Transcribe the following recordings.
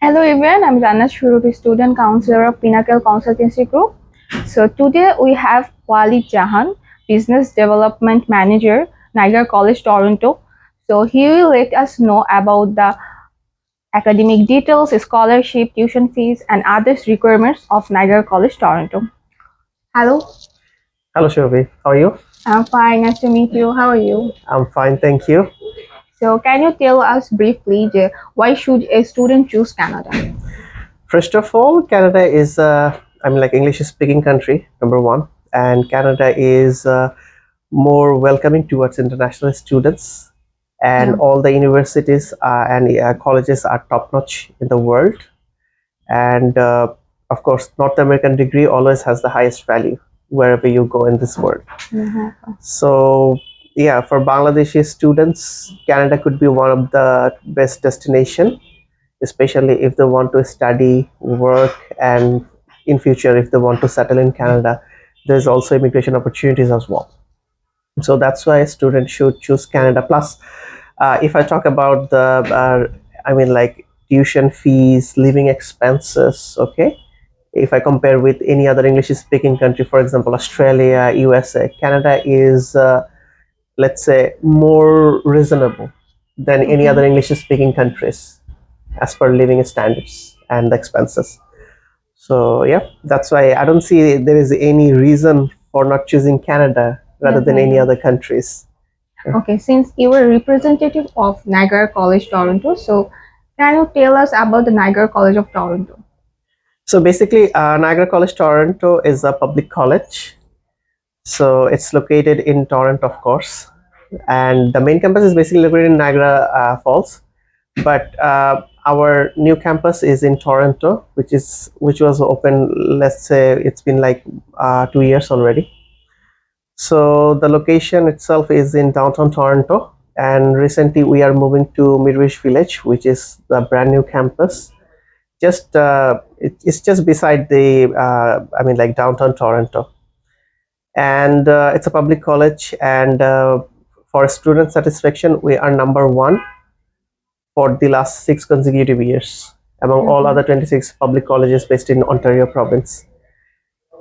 Hello everyone, I'm Rana Shurubi, student counselor of Pinnacle Consultancy Group. So today we have Walid Jahan, business development manager, Niagara College Toronto. So he will let us know about the academic details, scholarship, tuition fees, and other requirements of Niagara College Toronto. Hello, Hello, Shobhi. How are you? I'm fine. Nice to meet you. How are you? I'm fine, thank you. So can you tell us briefly why should a student choose Canada? First of all, Canada is, like English-speaking country, number one, and Canada is more welcoming towards international students, and Yeah. all the universities and colleges are top-notch in the world, and of course, North American degree always has the highest value wherever you go in this world. So yeah, for Bangladeshi students, Canada could be one of the best destination, especially if they want to study, work, and in future if they want to settle in Canada. There's also immigration opportunities as well. So that's why students should choose Canada. Plus, if I talk about the, like tuition fees, living expenses, okay. If I compare with any other English-speaking country, for example, Australia, USA, Canada is, let's say, more reasonable than any other English-speaking countries as per living standards and the expenses. So yeah, that's why I don't see there is any reason for not choosing Canada rather than any other countries. Okay, since you were representative of Niagara College Toronto, so can you tell us about the Niagara College of Toronto? So basically, Niagara College Toronto is a public college. So it's located in Toronto, of course, and the main campus is basically located in Niagara Falls. But our new campus is in Toronto, which was open. Let's say it's been like 2 years already. So the location itself is in downtown Toronto, and recently we are moving to Midwich Village, which is the brand new campus. It's just beside the like downtown Toronto, and it's a public college. And for student satisfaction, we are number one for the last 6 consecutive years among all other 26 public colleges based in Ontario province.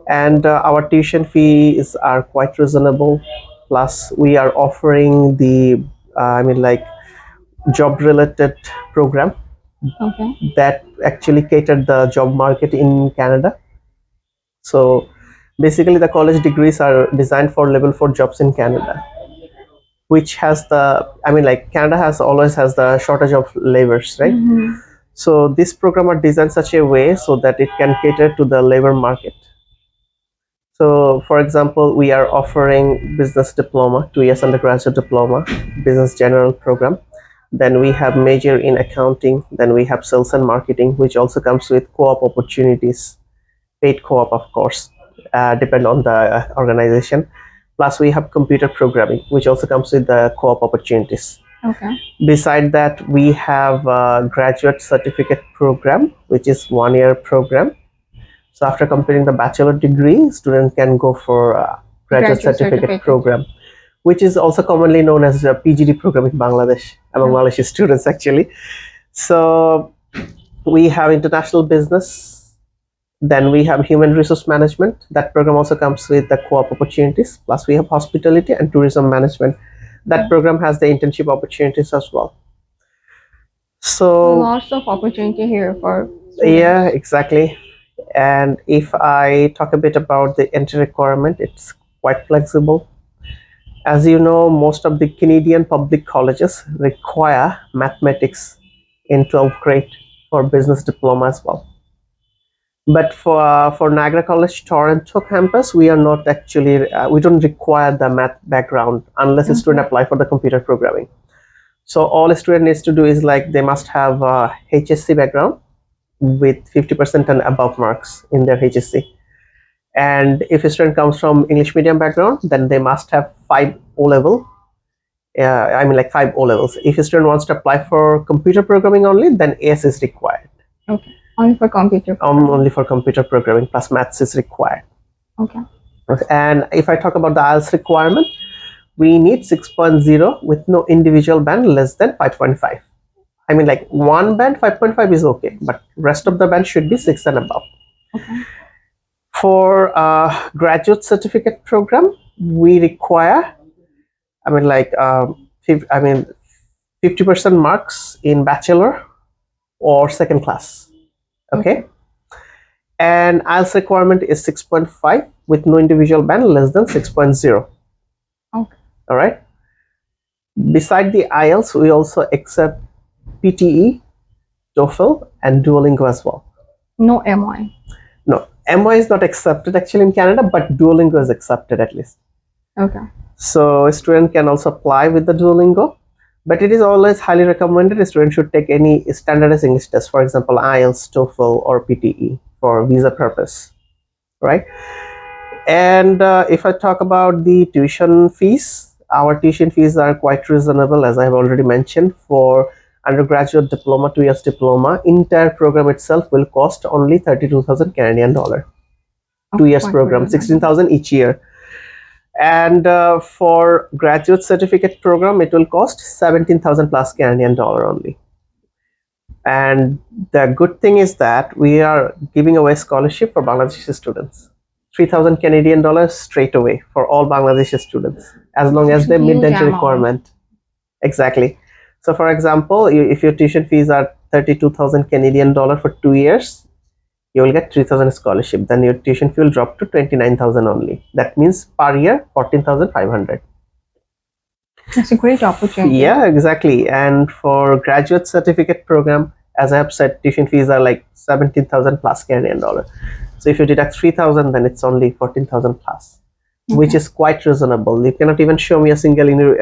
And our tuition fees are quite reasonable. Plus, we are offering the, like job related program that actually catered the job market in Canada. So basically, the college degrees are designed for level 4 jobs in Canada, which has the, like Canada has always has the shortage of laborers, right? So this program are designed such a way so that it can cater to the labor market. So for example, we are offering business diploma, 2 years undergraduate diploma, business general program. Then we have major in accounting. Then we have sales and marketing, which also comes with co-op opportunities, paid co-op, of course, depend on the organization. Plus we have computer programming, which also comes with the co-op opportunities. Okay. Beside that, we have a graduate certificate program, which is 1 year program. So after completing the bachelor degree, student can go for a graduate certificate program, which is also commonly known as the PGD program in Bangladesh, among Malaysian students actually. So we have international business. Then we have human resource management. That program also comes with the co-op opportunities. Plus we have hospitality and tourism management. That program has the internship opportunities as well. So lots of opportunity here for yeah, exactly. And if I talk a bit about the entry requirement, it's quite flexible. As you know, most of the Canadian public colleges require mathematics in 12th grade for business diploma as well. But for Niagara College Toronto campus, we are not actually, we don't require the math background unless a student apply for the computer programming. So all a student needs to do is like they must have a HSC background with 50% and above marks in their HSC. And if a student comes from English medium background, then they must have 5 O-level. Like 5 O-levels. If a student wants to apply for computer programming only, then AS is required. Okay. Only for computer programming. Only for computer programming, plus maths is required. Okay. And if I talk about the IELTS requirement, we need 6.0 with no individual band less than 5.5. I mean, like one band 5.5 is okay, but rest of the band should be 6 and above. Okay. For graduate certificate program, we require, I mean, like, 50% marks in bachelor or second class. Okay. And IELTS requirement is 6.5 with no individual band less than 6.0. Okay. All right. Beside the IELTS, we also accept PTE, TOEFL, and Duolingo as well. No MI. No, MI is not accepted actually in Canada, but Duolingo is accepted at least. Okay. So a student can also apply with the Duolingo, but it is always highly recommended a student should take any standardized English test, for example, IELTS, TOEFL, or PTE for visa purpose, right? And if I talk about the tuition fees, our tuition fees are quite reasonable, as I have already mentioned. For undergraduate diploma, 2 years diploma, entire program itself will cost only 32,000 Canadian dollar. 2 years program, 16,000 each year. And for graduate certificate program, it will cost 17,000 plus Canadian dollar only. And the good thing is that we are giving away scholarship for Bangladeshi students. 3,000 Canadian dollars straight away for all Bangladeshi students, as long as they meet the entry requirement. Exactly. So for example, if your tuition fees are 32,000 Canadian dollar for 2 years, you will get 3,000 scholarship. Then your tuition fee will drop to 29,000 only. That means per year 14,500. It's a great opportunity. Yeah, exactly. And for graduate certificate program, as I have said, tuition fees are like 17,000 plus Canadian dollar. So if you deduct 3,000, then it's only 14,000 plus, which is quite reasonable. You cannot even show me a single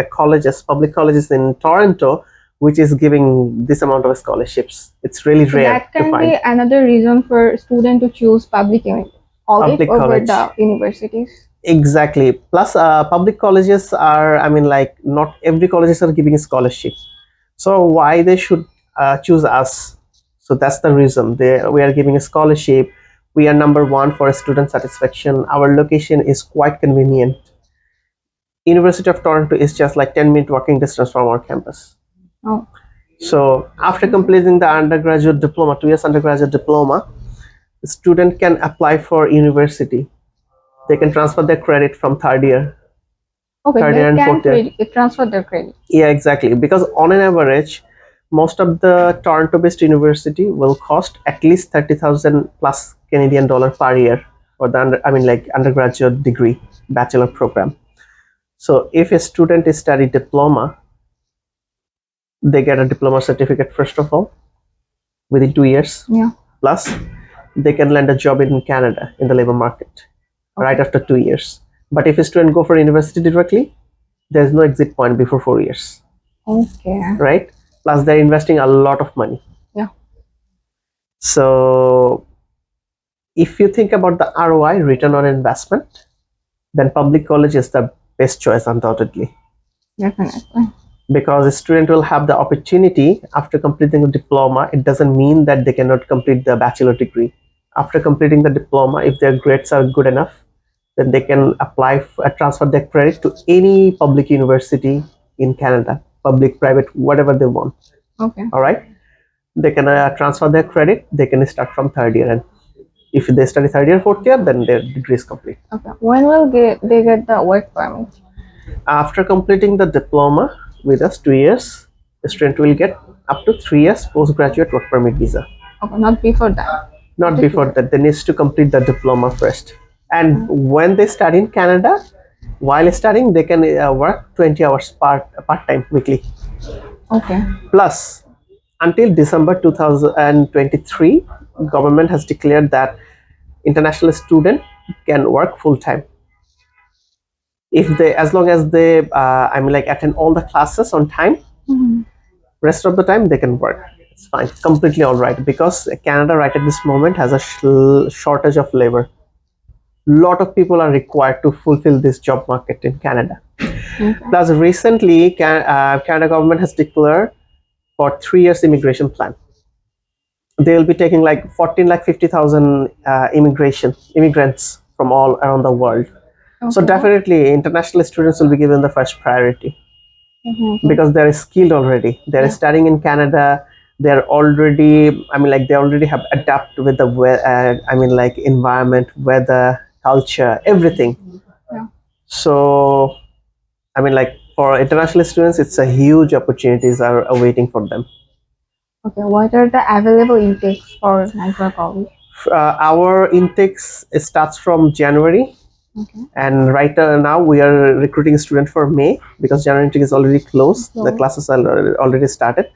public colleges in Toronto, which is giving this amount of scholarships. It's really rare. That can be another reason for student to choose public college over the universities. Exactly. Plus, public colleges are, I mean, like not every colleges are giving a scholarship. So why they should choose us? So that's the reason. We are giving a scholarship. We are number one for student satisfaction. Our location is quite convenient. University of Toronto is just like 10-minute walking distance from our campus. Oh. So after completing the undergraduate diploma, 2 years undergraduate diploma, the student can apply for university. They can transfer their credit from third year. Okay, third year and fourth year. Transfer their credit. Yeah, exactly. Because on an average, most of the Toronto-based university will cost at least 30,000 plus Canadian dollar per year for the undergraduate degree bachelor program. So if a student is study diploma, they get a diploma certificate first of all within 2 years. Yeah. Plus, they can land a job in Canada in the labor market right after 2 years. But if a student go for university directly, there's no exit point before 4 years. Okay. Right? Plus, they're investing a lot of money. Yeah. So, if you think about the ROI, return on investment, then public college is the best choice, undoubtedly. Definitely. Because a student will have the opportunity after completing a diploma. It doesn't mean that they cannot complete the bachelor degree. After completing the diploma, if their grades are good enough, then they can apply transfer their credit to any public university in Canada, public, private, whatever they want. Okay. All right. They can transfer their credit. They can start from third year, and if they study third year, fourth year, then their degree is complete. Okay. When will they get the work permit? After completing the diploma with us 2 years, the student will get up to 3 years postgraduate work permit visa. Okay, not before that. Not before that. They need to complete the diploma first. And when they study in Canada, while studying, they can work 20 hours part time weekly. Okay. Plus, until December 2023, government has declared that international student can work full time. If they, as long as they, attend all the classes on time, rest of the time they can work. It's fine, completely all right. Because Canada right at this moment has a shortage of labor. Lot of people are required to fulfill this job market in Canada. Plus, recently, Canada government has declared for 3 years immigration plan. They will be taking like 50,000 immigrants from all around the world. Okay. So definitely, international students will be given the first priority because they are skilled already. They are studying in Canada. they're already, I mean, like they already have adapted with the I mean, like environment, weather, culture, everything. Yeah. So I mean, like for international students, it's a huge opportunities are awaiting for them. Okay, what are the available intakes for Niagara College? Our intakes starts from January, Okay. and right now we are recruiting student for May because January intake is already closed. The Closed. classes are already started.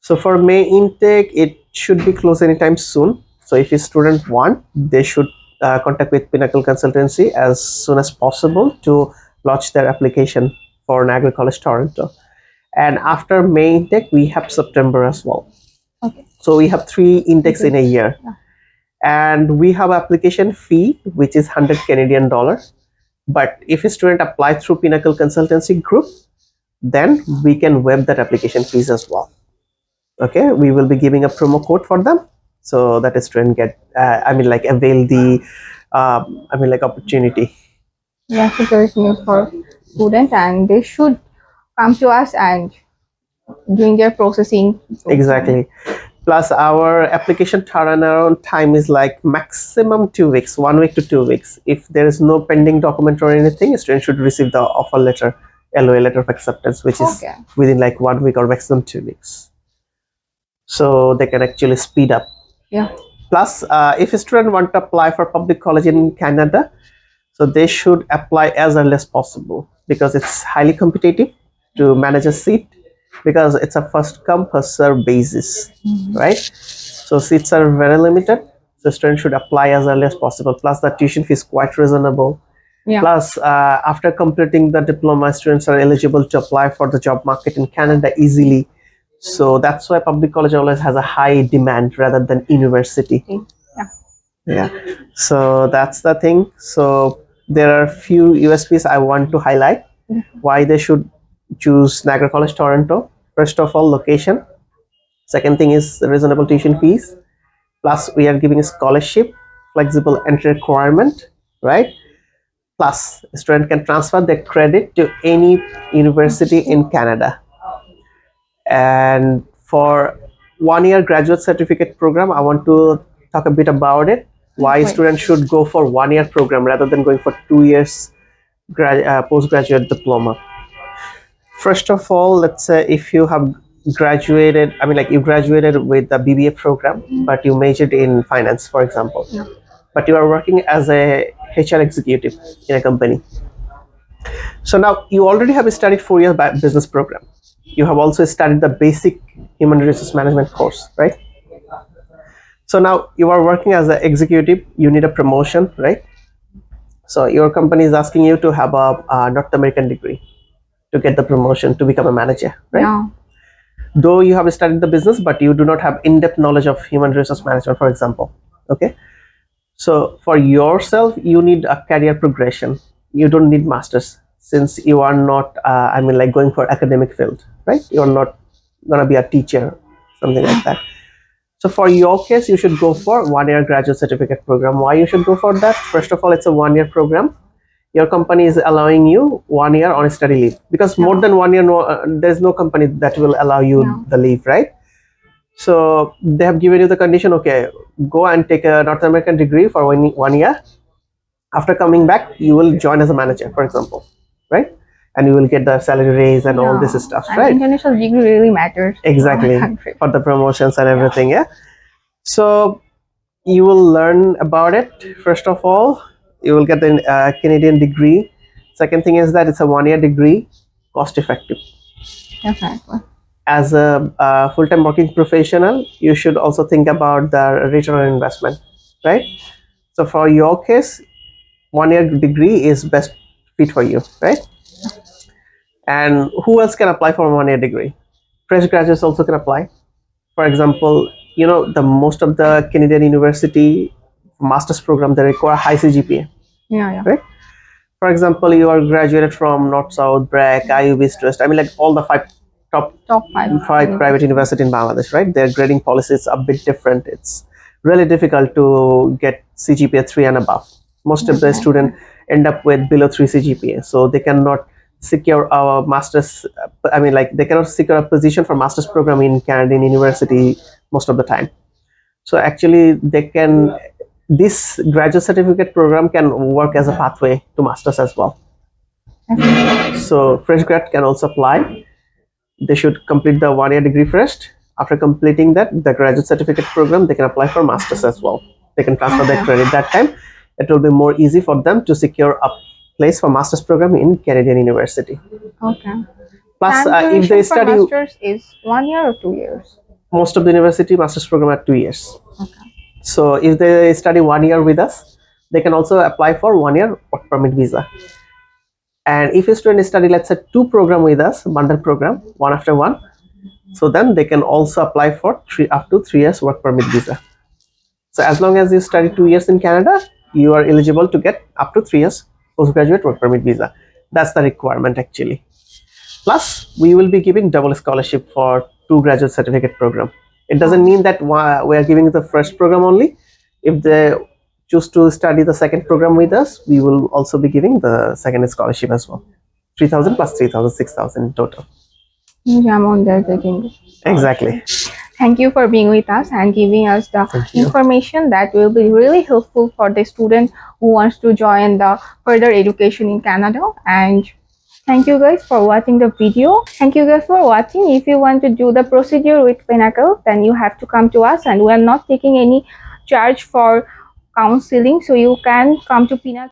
So for May intake, it should be closed anytime soon. So if a student want, they should contact with Pinnacle Consultancy as soon as possible to launch their application for Niagara College Toronto. And after May intake, we have September as well. Okay. So we have 3 intakes in a year. Yeah. And we have application fee, which is 100 Canadian dollars. But if a student apply through Pinnacle Consultancy Group, then we can waive that application fees as well. Okay, we will be giving a promo code for them so that a student get, I mean, like avail the, I mean, like opportunity. That's a great news for students, and they should come to us and doing their processing. Exactly. Plus our application turnaround time is like maximum 2 weeks, 1 week to 2 weeks. If there is no pending document or anything, a student should receive the offer letter, LOA letter of acceptance, which is Okay. within like 1 week or maximum 2 weeks. So they can actually speed up. Yeah. Plus, if a student want to apply for public college in Canada, so they should apply as early as possible because it's highly competitive to manage a seat because it's a first come first serve basis, right? So seats are very limited. So students should apply as early as possible. Plus the tuition fee is quite reasonable. Yeah. Plus, after completing the diploma, students are eligible to apply for the job market in Canada easily. So that's why public college always has a high demand rather than university. Yeah. Yeah. So that's the thing. So there are few USPs I want to highlight why they should choose Niagara College Toronto. First of all, location. Second thing is reasonable tuition fees. Plus, we are giving a scholarship, flexible entry requirement, right? Plus, a student can transfer their credit to any university in Canada. And for 1 year graduate certificate program, I want to talk a bit about it. Why students should go for 1 year program rather than going for 2 years postgraduate diploma. First of all, let's say if you have graduated, I mean, like you graduated with the BBA program, but you majored in finance, for example, but you are working as a HR executive in a company. So now you already have studied 4 year business program. You have also studied the basic human resource management course, right? So now you are working as an executive, you need a promotion, right? So your company is asking you to have a North American degree to get the promotion to become a manager, right? Yeah. Though you have studied the business, but you do not have in-depth knowledge of human resource management, for example. Okay. So for yourself, you need a career progression. You don't need masters since you are not, I mean, like going for academic field, right? You're not gonna be a teacher, something like that. So for your case, you should go for 1 year graduate certificate program. Why you should go for that? First of all, it's a 1 year program. Your company is allowing you 1 year on a study leave because more than 1 year, there's no company that will allow you the leave, right? So they have given you the condition, okay, go and take a North American degree for 1 year. After coming back, you will join as a manager, for example, right? And you will get the salary raise and all this stuff, And right? international degree really matters. Exactly, for the promotions and everything, yeah. So you will learn about it. First of all, you will get the Canadian degree. Second thing is that it's a 1 year degree, cost effective. Exactly. As a full-time working professional, you should also think about the return on investment, right? So for your case, 1 year degree is best fit for you, right? And who else can apply for a 1 year degree? Fresh graduates also can apply. For example, you know, the most of the Canadian university master's program, they require high CGPA. Yeah. Right? For example, you are graduated from North South, BRAC, IUB, Trust. I mean, like all the top five private university in Bangladesh, right? Their grading policy is a bit different. It's really difficult to get CGPA 3 and above. Most of the students end up with below 3 CGPA, so they cannot secure a master's. I mean, like they cannot secure a position for master's program in Canadian university most of the time. So actually, they can. This graduate certificate program can work as a pathway to masters as well. So fresh grad can also apply. They should complete the 1 year degree first. After completing that, the graduate certificate program, they can apply for masters as well. They can transfer their credit that time. It will be more easy for them to secure a place for master's program in Canadian university. Okay. Plus, Time if they duration for study, masters is 1 year or 2 years? most of the university master's program are 2 years. Okay. So if they study 1 year with us, they can also apply for 1 year work permit visa. And if a student study, let's say, 2 program with us, bundle program, one after one, so then they can also apply for up to 3 years work permit visa. So as long as you study 2 years in Canada, you are eligible to get up to 3 years postgraduate work permit visa. That's the requirement actually. Plus, we will be giving double scholarship for 2 graduate certificate program. It doesn't mean that we are giving the first program only. If they choose to study the second program with us, we will also be giving the second scholarship as well. 3,000 plus 3,000, 6,000 in total. Huge amount they're taking. Exactly. Thank you for being with us and giving us the Thank you. information that will be really helpful for the student who wants to join the further education in Canada. And thank you guys for watching the video. Thank you guys for watching. If you want to do the procedure with Pinnacle, then you have to come to us, and we are not taking any charge for counseling, so you can come to Pinnacle.